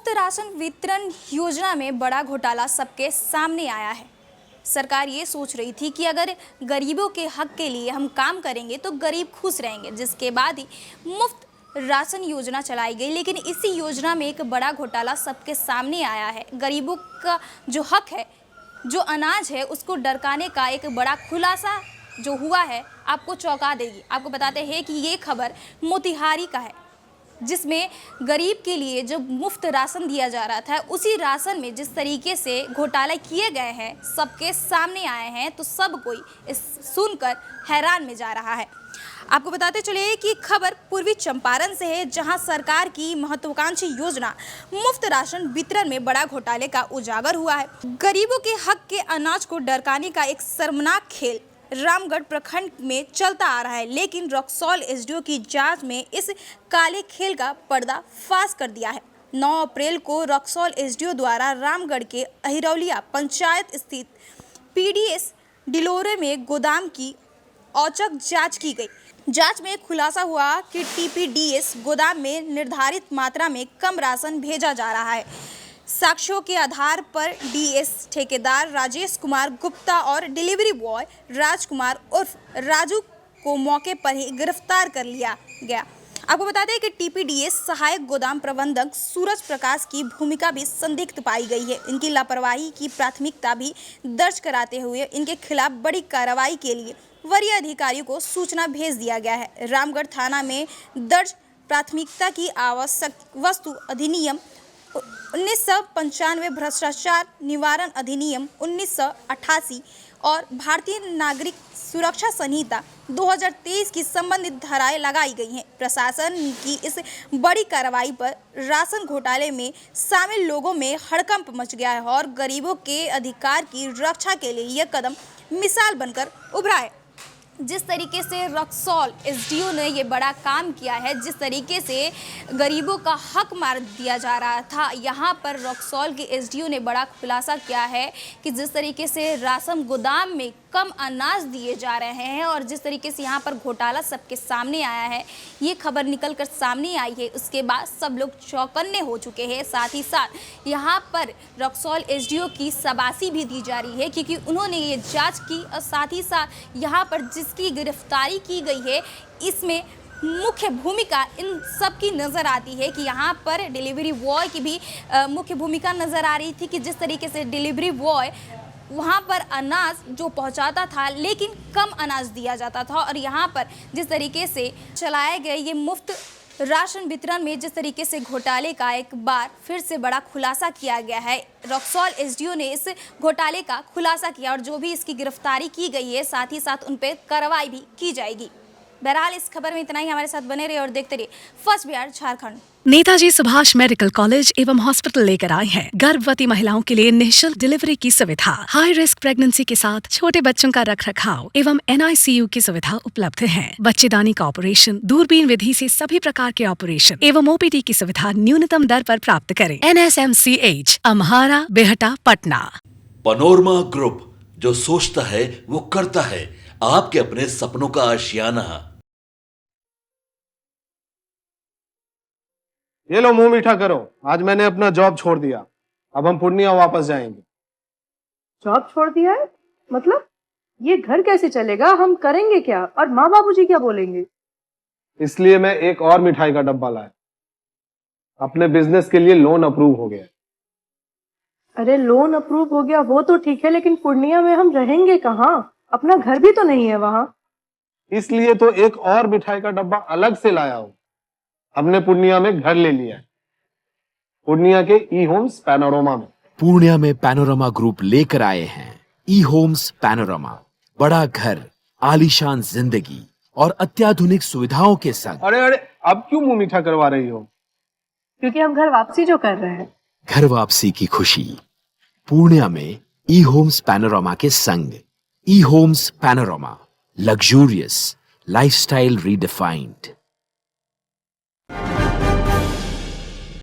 मुफ्त राशन वितरण योजना में बड़ा घोटाला सबके सामने आया है। सरकार ये सोच रही थी कि अगर गरीबों के हक के लिए हम काम करेंगे तो गरीब खुश रहेंगे, जिसके बाद ही मुफ्त राशन योजना चलाई गई। लेकिन इसी योजना में एक बड़ा घोटाला सबके सामने आया है। गरीबों का जो हक है, जो अनाज है, उसको डरकाने का एक बड़ा खुलासा जो हुआ है आपको चौंका देगी। आपको बताते हैं कि ये खबर मोतिहारी का है, जिसमें गरीब के लिए जो मुफ्त राशन दिया जा रहा था, उसी राशन में जिस तरीके से घोटाले किए गए हैं सबके सामने आए हैं, तो सब कोई इस सुनकर हैरान में जा रहा है। आपको बताते चले कि खबर पूर्वी चंपारण से है, जहां सरकार की महत्वाकांक्षी योजना मुफ्त राशन वितरण में बड़ा घोटाले का उजागर हुआ है। गरीबों के हक के अनाज को डरकाने का एक शर्मनाक खेल रामगढ़ प्रखंड में चलता आ रहा है, लेकिन रक्सौल एसडीओ की जांच में इस काले खेल का पर्दा फाश कर दिया है। 9 अप्रैल को रक्सौल एसडीओ द्वारा रामगढ़ के अहिरौलिया पंचायत स्थित पीडीएस डिलोरे में गोदाम की औचक जांच की गई। जांच में खुलासा हुआ कि टीपीडीएस गोदाम में निर्धारित मात्रा में कम राशन भेजा जा रहा है। साक्ष्यों के आधार पर डीएस ठेकेदार राजेश कुमार गुप्ता और डिलीवरी बॉय राजकुमार उर्फ राजू को मौके पर ही गिरफ्तार कर लिया गया। आपको बता दें कि टीपीडीएस सहायक गोदाम प्रबंधक सूरज प्रकाश की भूमिका भी संदिग्ध पाई गई है। इनकी लापरवाही की प्राथमिकता भी दर्ज कराते हुए इनके खिलाफ बड़ी कार्रवाई के लिए वरीय अधिकारियों को सूचना भेज दिया गया है। रामगढ़ थाना में दर्ज प्राथमिकता की आवश्यक वस्तु अधिनियम 1995, भ्रष्टाचार निवारण अधिनियम 1988 और भारतीय नागरिक सुरक्षा संहिता 2023 की संबंधित धाराएं लगाई गई हैं। प्रशासन की इस बड़ी कार्रवाई पर राशन घोटाले में शामिल लोगों में हड़कंप मच गया है और गरीबों के अधिकार की रक्षा के लिए यह कदम मिसाल बनकर उभरा है। जिस तरीके से रक्सौल एसडीओ ने ये बड़ा काम किया है, जिस तरीके से गरीबों का हक मार दिया जा रहा था, यहाँ पर रक्सौल के एसडीओ ने बड़ा खुलासा किया है कि जिस तरीके से राशन गोदाम में कम अनाज दिए जा रहे हैं और जिस तरीके से यहाँ पर घोटाला सबके सामने आया है, ये खबर निकल कर सामने आई है, उसके बाद सब लोग चौकन्ने हो चुके हैं। साथ ही साथ यहाँ पर रक्सौल एसडीओ की शाबाशी भी दी जा रही है, क्योंकि उन्होंने ये जांच की और साथ ही साथ यहाँ पर जिसकी गिरफ्तारी की गई है, इसमें मुख्य भूमिका इन सब की नज़र आती है कि यहाँ पर डिलीवरी बॉय की भी मुख्य भूमिका नज़र आ रही थी कि जिस तरीके से डिलीवरी बॉय वहाँ पर अनाज जो पहुँचाता था, लेकिन कम अनाज दिया जाता था। और यहाँ पर जिस तरीके से चलाए गए ये मुफ्त राशन वितरण में जिस तरीके से घोटाले का एक बार फिर से बड़ा खुलासा किया गया है, रक्सौल एसडीओ ने इस घोटाले का खुलासा किया और जो भी इसकी गिरफ्तारी की गई है, साथ ही साथ उन पर कार्रवाई भी की जाएगी। बहरहाल इस खबर में इतना ही। हमारे साथ बने रहिए और देखते रहिए first Bihar Jharkhand. Netaji Subhash medical college एवं हॉस्पिटल लेकर आए हैं गर्भवती महिलाओं के लिए निःशुल्क डिलीवरी की सुविधा। हाई रिस्क प्रेगनेंसी के साथ छोटे बच्चों का रखरखाव एवं NICU की सुविधा उपलब्ध है। बच्चेदानी का ऑपरेशन, दूरबीन विधि से सभी प्रकार के ऑपरेशन एवं OPD की सुविधा न्यूनतम दर पर प्राप्त करें। NSMCH, अम्हारा, बेहटा, पटना। पनोरमा ग्रुप, जो सोचता है वो करता है। आपके अपने सपनों का आशियाना। ये लो, मुंह मीठा करो। आज मैंने अपना जॉब छोड़ दिया, अब हम पूर्णिया वापस जाएंगे। जॉब छोड़ दिया है? मतलब ये घर कैसे चलेगा? हम करेंगे क्या? और माँ बाबूजी क्या बोलेंगे? इसलिए मैं एक और मिठाई का डब्बा लाया। अपने बिजनेस के लिए लोन अप्रूव हो गया। अरे लोन अप्रूव हो गया वो तो ठीक है, लेकिन पूर्णिया में हम रहेंगे कहाँ? अपना घर भी तो नहीं है वहाँ। इसलिए तो एक और मिठाई का डब्बा अलग से लाया हूँ। हमने पूर्णिया में घर ले लिया है, पूर्णिया के ई होम्स पैनोरमा में। पूर्णिया में पैनोरमा ग्रुप लेकर आए हैं ई होम्स पैनोरमा। बड़ा घर, आलीशान जिंदगी और अत्याधुनिक सुविधाओं के संग। अरे अरे, अब क्यों मुंह मीठा करवा रही हो? क्योंकि हम घर वापसी जो कर रहे हैं। घर वापसी की खुशी पूर्णिया में ई होम्स पैनोरमा के संग। ई homes panorama, luxurious lifestyle redefined.